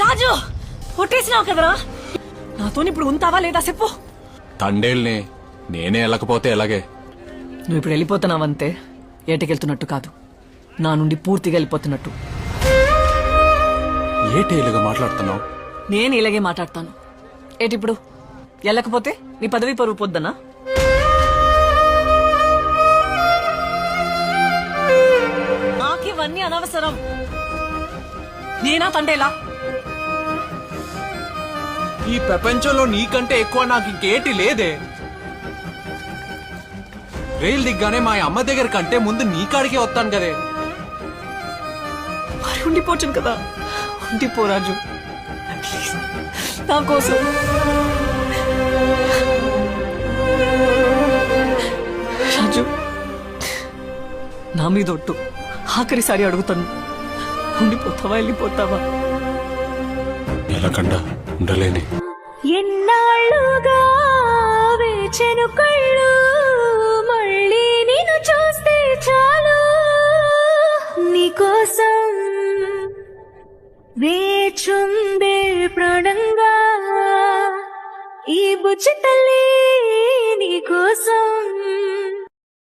రాజు కొట్టేసినావు కదరా, నాతో ఇప్పుడు ఉంటావా లేదా చెప్పు. తండేల్ని నేనే వెళ్ళకపోతే ఎలాగే? నువ్వు ఇప్పుడు వెళ్ళిపోతున్నావంతే ఏటకెళ్తున్నట్టు కాదు, నా నుండి పూర్తిగా వెళ్ళిపోతున్నట్టు. ఏటే ఇలాగా మాట్లాడుతున్నావు? నేను ఇలాగే మాట్లాడతాను. ఏటిప్పుడు వెళ్ళకపోతే నీ పదవి పరువు పొద్దనా? నాకివన్నీ అనవసరం. నేనా తండేలా? ఈ ప్రపంచంలో నీకంటే ఎక్కువ నాకు ఇంకేటి లేదే. రైలు దిగ్గానే మా అమ్మ దగ్గర కంటే ముందు నీ కాడికే వస్తాను కదే. మరి ఉండిపోవచ్చు కదా, ఉండిపో రాజు ప్లీజ్, నా కోసం. రాజు నా మీద ఒట్టు, ఆఖరిసారి అడుగుతాను, ఉండిపోతావా వెళ్ళిపోతావా? ఎలాకండా ఉండలేని. ఎన్నాళ్ళుగా వేచెను కళ్ళు, మళ్ళీ నేను చూస్తే చాలు, నీకోసం వేచుందే ప్రాణంగా ఈ బుజ్జి తల్లి నీకోసం.